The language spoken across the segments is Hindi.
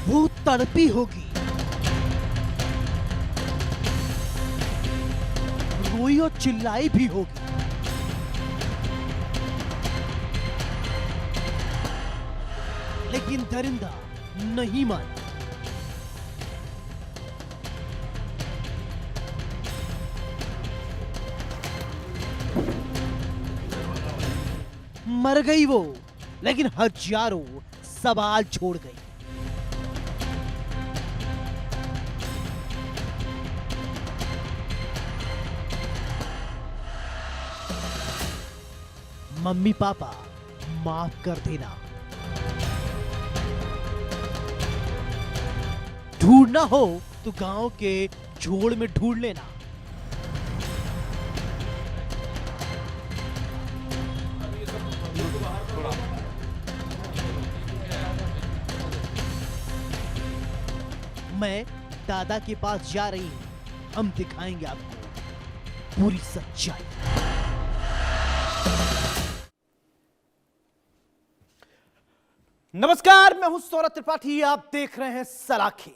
वो तड़पी होगी, रोई और चिल्लाई भी होगी, लेकिन दरिंदा नहीं माना। मर गई वो, लेकिन हजारों सवाल छोड़ गई। मम्मी पापा माफ कर देना। ढूंढना हो तो गांव के झोड़ में ढूंढ लेना। मैं दादा के पास जा रही हूं, हम दिखाएंगे आपको पूरी सच्चाई। नमस्कार, मैं हूं सौरभ त्रिपाठी, आप देख रहे हैं सलाखी।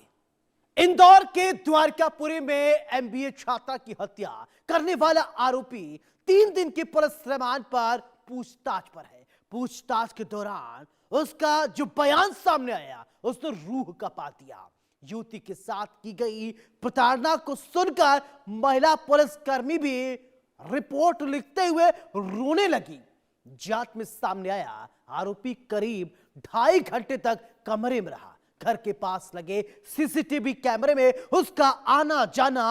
इंदौर के द्वारकापुरी में एमबीए छात्रा की हत्या करने वाला आरोपी 3 दिन के पुलिस रिमांड पर पूछताछ पर है। पूछताछ के दौरान उसका जो बयान सामने आया, उसने रूह कपा दिया। युवती के साथ की गई प्रताड़ना को सुनकर महिला पुलिसकर्मी भी रिपोर्ट लिखते हुए रोने लगी। जांच में सामने आया, आरोपी करीब 2.5 घंटे तक कमरे में रहा। घर के पास लगे सीसीटीवी कैमरे में उसका आना जाना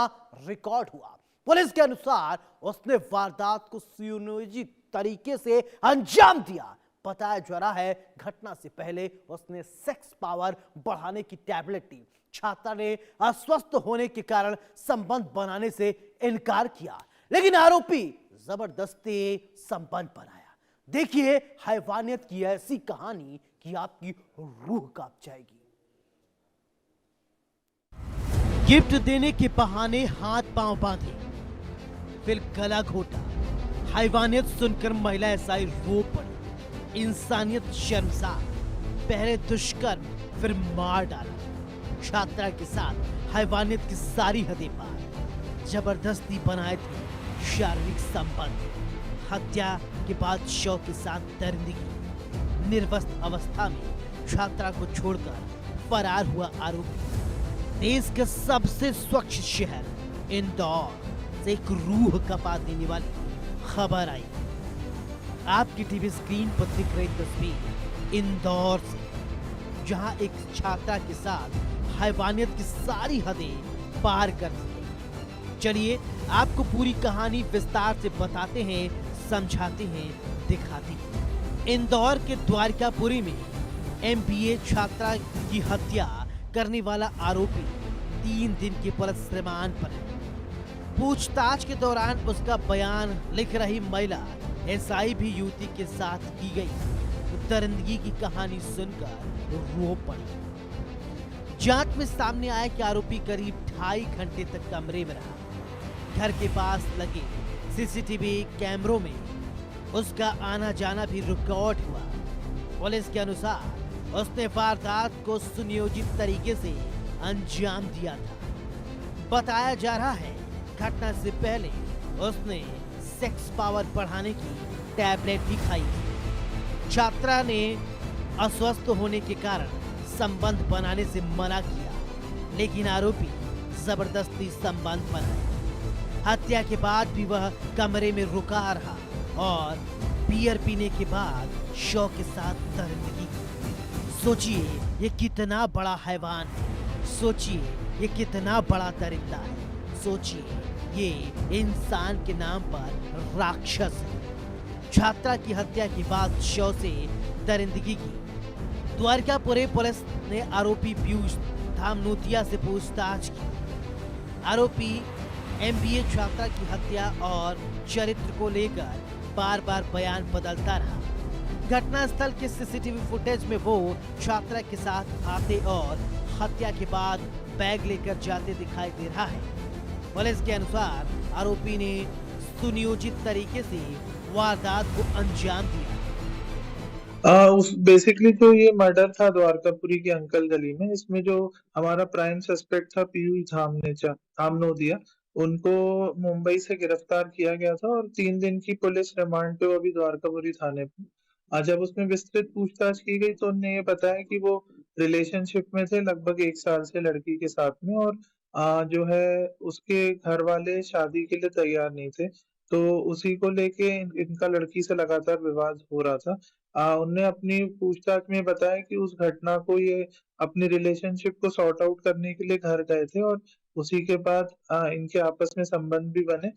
रिकॉर्ड हुआ। पुलिस के अनुसार उसने वारदात को सुनियोजित तरीके से अंजाम दिया। बताया जा रहा है, घटना से पहले उसने सेक्स पावर बढ़ाने की टैबलेट ली। छात्रा ने अस्वस्थ होने के कारण संबंध बनाने से इनकार किया, लेकिन आरोपी जबरदस्ती संबंध बनाया। देखिए हैवानियत की ऐसी कहानी कि आपकी रूह कांप जाएगी। गिफ्ट देने के बहाने हाथ पांव बांधे, फिर गला घोटा। हैवानियत सुनकर महिला एसआई रो पड़ी। इंसानियत शर्मसार, पहले दुष्कर्म फिर मार डाला। छात्रा के साथ हैवानियत की सारी हदें पार। जबरदस्ती बनाए थे शारीरिक संबंध। हत्या के बाद शव के साथ दरिंदगी। निर्वस्त्र अवस्था में छात्रा को छोड़कर फरार हुआ आरोपी। देश के सबसे स्वच्छ शहर इंदौर से एक रूह कपा देने वाली खबर आई। आपकी टीवी स्क्रीन पर दिख रही तस्वीर इंदौर से, जहां एक छात्रा के साथ हैवानियत की सारी हदें पार कर दी गई। चलिए आपको पूरी कहानी विस्तार से बताते हैं, समझाते हैं, दिखाते हैं। इंदौर के द्वारकापुरी में एमबीए छात्रा की हत्या करने वाला आरोपी 3 दिन के पुलिस रिमांड पर है। पूछताछ के दौरान उसका बयान लिख रही महिला एसआई भी युवती के साथ की गई दरिंदगी की कहानी सुनकर रो पड़ी। जांच में सामने आया कि आरोपी करीब 2.5 घंटे तक कमरे में रहा। घर के पास लगे सीसीटीवी कैमरों में उसका आना जाना भी रिकॉर्ड हुआ। पुलिस के अनुसार उसने वारदात को सुनियोजित तरीके से अंजाम दिया था। बताया जा रहा है, घटना से पहले उसने सेक्स पावर बढ़ाने की टैबलेट भी खाई थी। छात्रा ने अस्वस्थ होने के कारण संबंध बनाने से मना किया, लेकिन आरोपी जबरदस्ती संबंध बनाया। हत्या के बाद भी वह कमरे में रुका रहा और बियर पीने के बाद शव के साथ दरिंदगी की। सोचिए ये कितना बड़ा हैवान है, सोचिए ये कितना बड़ा दरिंदा है, सोचिए ये इंसान के नाम पर राक्षस है। छात्रा की हत्या के बाद शव से दरिंदगी की। द्वारकापुरी पुलिस ने आरोपी पीयूष धामनोतिया से पूछताछ की। आरोपी एमबीए छात्रा की हत्या और चरित्र को लेकर बार बार बयान बदलता रहा। घटनास्थल के सीसीटीवी फुटेज में वो छात्रा के साथ आते और हत्या के बाद बैग लेकर जाते दिखाई दे रहा है। पुलिस के अनुसार आरोपी ने सुनियोजित तरीके से वारदात को अंजाम दिया। उस बेसिकली तो ये मर्डर था द्वारकापुरी की अंकल गली में। इसमें जो हमारा प्राइम सस्पेक्ट था पीयूष धामनोदिया, उनको मुंबई से गिरफ्तार किया गया था और 3 दिन की पुलिस रिमांड पे वो अभी द्वारकापुरी थाने पे। जब उसमें विस्तृत पूछताछ की गई तो उन्होंने ये बताया कि वो रिलेशनशिप में थे लगभग 1 साल से लड़की के साथ में, और जो है उसके घर वाले शादी के लिए तैयार नहीं थे। तो उसी को लेके इनका लड़की से लगातार विवाद हो रहा था। उनने अपनी पूछताछ में बताया कि उस घटना को ये अपनी रिलेशनशिप को सॉर्ट आउट करने के लिए घर गए थे, और उसी के बाद इनके आपस में संबंध भी बने।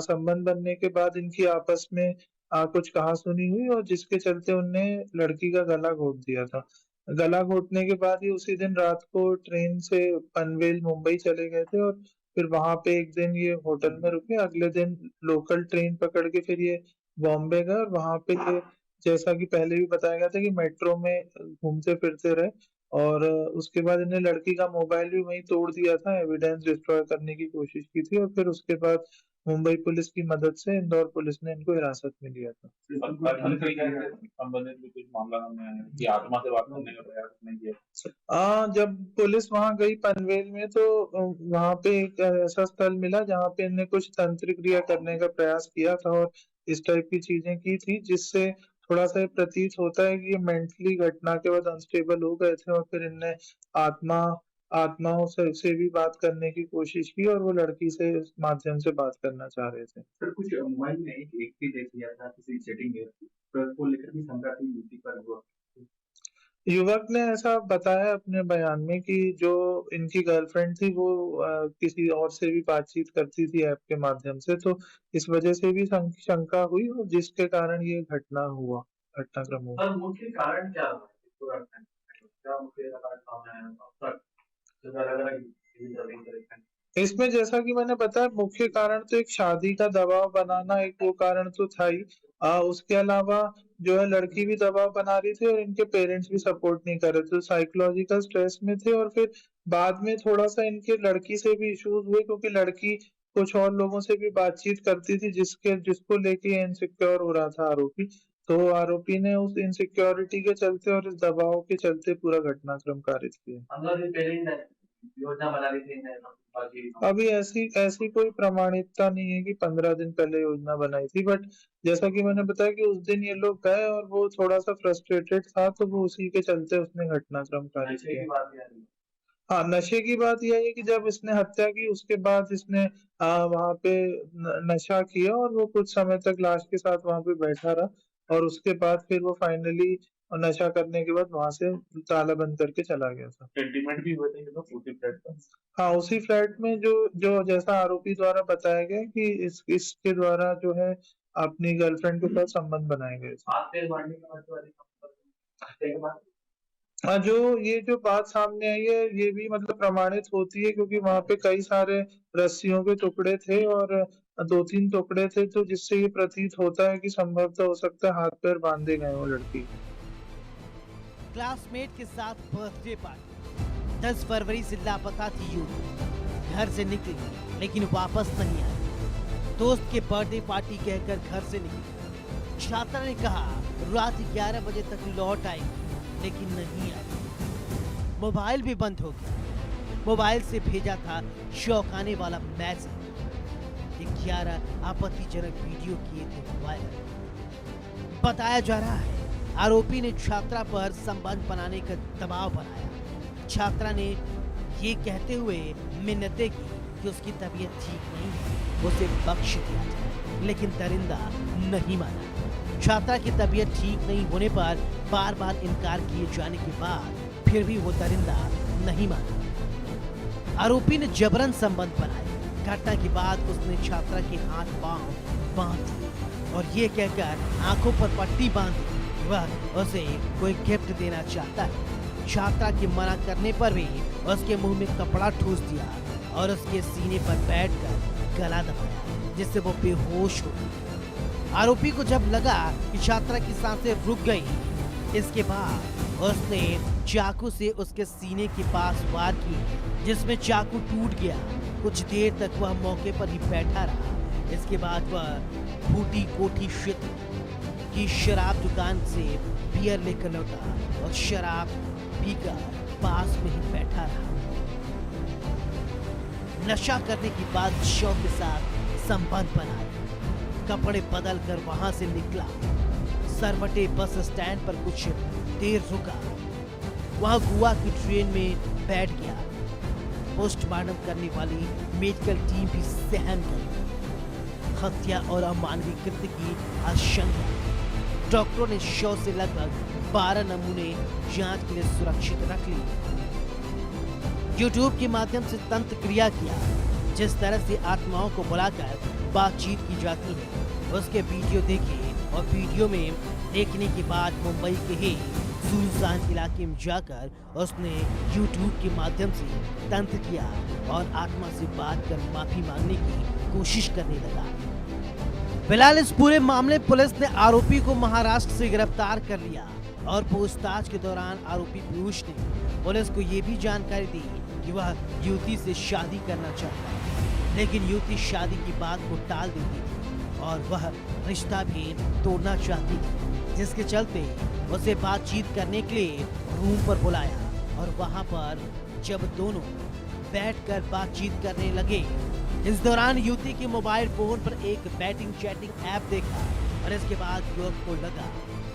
संबंध बनने के बाद इनकी आपस में कुछ कहा-सुनी हुई, और जिसके चलते उनने लड़की का गला घोंट दिया था। गला घोंटने के बाद ये उसी दिन रात को ट्रेन से पनवेल मुंबई चले गए थे, और फिर वहां पे एक दिन ये होटल में रुके। अगले दिन लोकल ट्रेन पकड़ के फिर ये बॉम्बे गए, और वहां पे ये, जैसा कि पहले भी बताया गया था, कि मेट्रो में घूमते फिरते रहे। और उसके बाद इन्हें लड़की का मोबाइल भी वहीं तोड़ दिया था, एविडेंस डिस्ट्रॉय करने की कोशिश की थी, और फिर उसके बाद मुंबई पुलिस की मदद से इंदौर पुलिस ने इनको हिरासत में लिया था। संबंधित भी कुछ मामला सामने आया है कि आत्मा से बात करने का प्रयास नहीं किया। जब पुलिस वहां गई पनवेल में, तो वहां पे एक ऐसा स्थल मिला जहां पे इन्हें कुछ तंत्र क्रिया करने का प्रयास किया था, और इस टाइप की चीजें की थी, जिससे थोड़ा सा ये प्रतीत होता है कि ये मेंटली घटना के बाद अनस्टेबल हो गए थे, और फिर इनने आत्मा आत्माओं से भी बात करने की कोशिश की, और वो लड़की से इस माध्यम से बात करना चाह रहे थे। सर कुछ मोबाइल में एक व्यक्ति देख लिया था किसी सेटिंग में, तो उसको लेकर भी शंका थी युवती पर हुआ। युवक ने ऐसा बताया अपने बयान में कि जो इनकी गर्लफ्रेंड थी वो किसी और से भी बातचीत करती थी ऐप के माध्यम से, तो इस वजह से भी शंका हुई, और जिसके कारण ये घटनाक्रम हुआ। सर मुख्य कारण क्या रहा इस पूरा घटना का? क्या मुख्य कारण सामने आया अब तक? जो अलग-अलग इसमें जैसा कि मैंने बताया, मुख्य कारण तो एक शादी का दबाव बनाना, एक वो कारण तो था ही। उसके अलावा जो है लड़की भी दबाव बना रही थी, और इनके पेरेंट्स भी सपोर्ट नहीं कर रहे थे, साइकोलॉजिकल स्ट्रेस में थे। और फिर बाद में थोड़ा सा इनके लड़की से भी इश्यूज हुए, क्योंकि लड़की कुछ और लोगों से भी बातचीत करती थी, जिसको लेके इनसिक्योर हो रहा था आरोपी। तो आरोपी ने उस इनसिक्योरिटी के चलते और इस दबाव के चलते पूरा घटनाक्रम कारित किया। योजना बना रही थी अभी ऐसी ऐसी कोई प्रमाणिकता नहीं है कि 15 दिन पहले योजना बनाई थी, बट जैसा कि मैंने बताया कि उस दिन ये लोग गए और वो थोड़ा सा फ्रस्ट्रेटेड था, तो वो उसी के चलते उसने घटनाक्रम कारित किया। हाँ, नशे की बात यह है कि जब इसने हत्या की उसके बाद इसने वहां पे नशा किया, और वो कुछ समय तक लाश के साथ वहां पे बैठा रहा, और उसके बाद फिर वो फाइनली नशा करने के बाद वहां से ताला बंद करके चला गया था। सेंटीमेंट भी हुए थे ये लोग उसी फ्लैट पर। हाँ, उसी फ्लैट में जो जो जैसा आरोपी द्वारा बताया गया कि इसके द्वारा जो है अपनी गर्लफ्रेंड के साथ संबंध बनाए गए थे। हाथ तेज मारने के बाद हत्या के बाद हाँ, जो बात सामने आई है ये भी मतलब प्रमाणित होती है, क्योंकि वहां पे कई सारे रस्सियों के टुकड़े थे, और 2-3 टुकड़े थे, तो जिससे ये प्रतीत होता है कि संभवतः हो सकता है हाथ पैर बांधे गए हो लड़की के। क्लासमेट के साथ बर्थडे पार्टी। 10 फरवरी से लापता थी युवती। घर से निकली लेकिन वापस नहीं आई। दोस्त के बर्थडे पार्टी कहकर घर से निकली। छात्रा ने कहा रात 11 बजे तक लौट आएगी, लेकिन नहीं आई। मोबाइल भी बंद हो गया। मोबाइल से भेजा था चौंकाने वाला मैसेज। 11 आपत्तिजनक वीडियो किए थे वायरल। बताया जा रहा है आरोपी ने छात्रा पर संबंध बनाने का दबाव बनाया। छात्रा ने ये कहते हुए मिन्नतें की कि उसकी तबीयत ठीक नहीं है, उसे बख्श दिया जाए, लेकिन दरिंदा नहीं माना। छात्रा की तबीयत ठीक नहीं होने पर बार बार इनकार किए जाने के बाद फिर भी वो दरिंदा नहीं माना। आरोपी ने जबरन संबंध बनाया। घटना के बाद उसने छात्रा के हाथ पांव बांध दिए और ये कहकर आंखों पर पट्टी बांधी वह उसे कोई गिफ्ट देना चाहता है। छात्रा के मना करने पर भी उसके मुंह में कपड़ा ठूस दिया और उसके सीने पर बैठकर गला दबाया, जिससे वो बेहोश हो गई। आरोपी को जब लगा कि छात्रा की सांसें रुक गई, इसके बाद उसने चाकू से उसके सीने के पास वार किए, जिसमें चाकू टूट गया। कुछ देर तक वह मौके पर ही बैठा रहा। इसके बाद वह फूटी कोठी क्षेत्र की शराब दुकान से बियर लेकर लौटा और शराब पीकर पास में ही बैठा रहा। नशा करने के बाद शव के साथ संबंध बनाया, कपड़े बदल कर वहां से निकला, सरवटे बस स्टैंड पर कुछ देर रुका, वहां गोवा की ट्रेन में बैठ गया। पोस्टमार्टम करने वाली मेडिकल टीम भी सहम गई। हत्या और अमानवीय कृत्य की आशंका। डॉक्टरों ने शव से लगभग 12 नमूने जांच के लिए सुरक्षित रख लिए। यूट्यूब के माध्यम से तंत्र क्रिया किया। जिस तरह से आत्माओं को बुलाकर बातचीत की जाती है उसके वीडियो देखे और वीडियो में देखने के बाद मुंबई के ही सुनसान इलाके में जाकर उसने यूट्यूब के माध्यम से तंत्र किया और आत्मा से बात कर माफी मांगने की कोशिश करने लगा। फिलहाल इस पूरे मामले पुलिस ने आरोपी को महाराष्ट्र से गिरफ्तार कर लिया और पूछताछ के दौरान आरोपी पीयूष ने पुलिस को ये भी जानकारी दी कि वह युवती से शादी करना चाहता है, लेकिन युवती शादी की बात को टाल देती थी और वह रिश्ता भी तोड़ना चाहती थी, जिसके चलते उसे बातचीत करने के लिए रूम पर बुलाया और वहां पर जब दोनों बैठकर बातचीत करने लगे, इस दौरान युवती के मोबाइल फोन पर एक बैटिंग चैटिंग ऐप देखा और इसके बाद युवक को लगा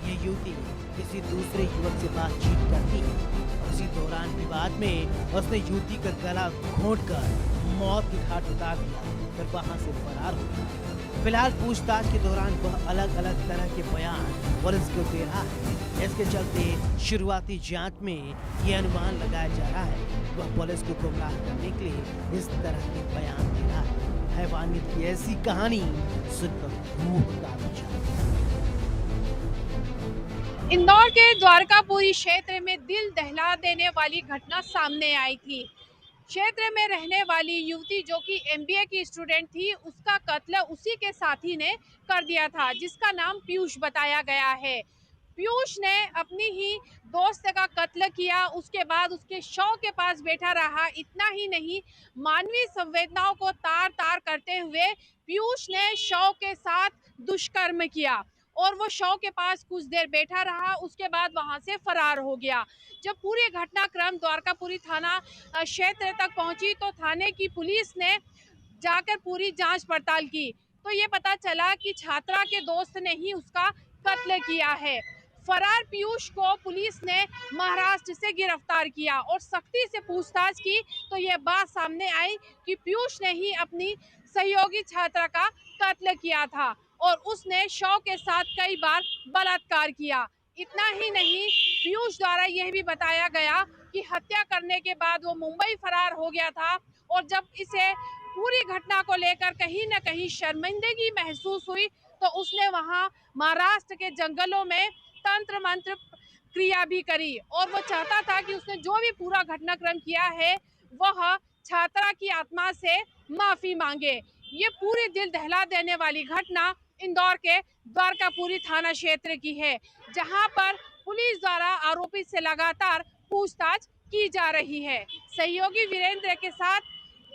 ये युवती किसी दूसरे युवक से बातचीत करती है। उसी दौरान विवाद में उसने युवती का गला घोंटकर मौत के घाट उतार दिया, फिर वहां से फरार हो गया। फिलहाल पूछताछ के दौरान वह अलग अलग तरह के बयान पुलिस को दे रहा है। इसके चलते शुरुआती जांच में ये अनुमान लगाया जा रहा है वह पुलिस को गुमराह करने के लिए इस तरह के बयान दे रहा है। हैवानियत की ऐसी कहानी सुनकर रूह कांप जाती है। इंदौर के द्वारकापुरी क्षेत्र में दिल दहला देने वाली घटना सामने आई थी। क्षेत्र में रहने वाली युवती जो कि एमबीए की स्टूडेंट थी, उसका कत्ल उसी के साथी ने कर दिया था जिसका नाम पीयूष बताया गया है। पीयूष ने अपनी ही दोस्त का कत्ल किया, उसके बाद उसके शव के पास बैठा रहा। इतना ही नहीं, मानवीय संवेदनाओं को तार तार करते हुए पीयूष ने शव के साथ दुष्कर्म किया और वो शव के पास कुछ देर बैठा रहा, उसके बाद वहां से फरार हो गया। जब पूरी घटनाक्रम द्वारकापुरी थाना क्षेत्र तक पहुंची तो थाने की पुलिस ने जाकर पूरी जांच पड़ताल की तो ये पता चला कि छात्रा के दोस्त ने ही उसका कत्ल किया है। फरार पीयूष को पुलिस ने महाराष्ट्र से गिरफ्तार किया और सख्ती से पूछताछ की तो ये बात सामने आई कि पीयूष ने ही अपनी सहयोगी छात्रा का कत्ल किया था और उसने शव के साथ कई बार बलात्कार किया। इतना ही नहीं, पीयूष द्वारा यह भी बताया गया कि हत्या करने के बाद वो मुंबई फरार हो गया था और जब इसे पूरी घटना को लेकर कहीं न कहीं शर्मिंदगी महसूस हुई तो उसने वहां महाराष्ट्र के जंगलों में तंत्र मंत्र क्रिया भी करी और वो चाहता था कि उसने जो भी पूरा घटनाक्रम किया है वह छात्रा की आत्मा से माफी मांगे। ये पूरी दिल दहला देने वाली घटना इंदौर के द्वारकापुरी थाना क्षेत्र की है, जहां पर पुलिस द्वारा आरोपी से लगातार पूछताछ की जा रही है। सहयोगी वीरेंद्र के साथ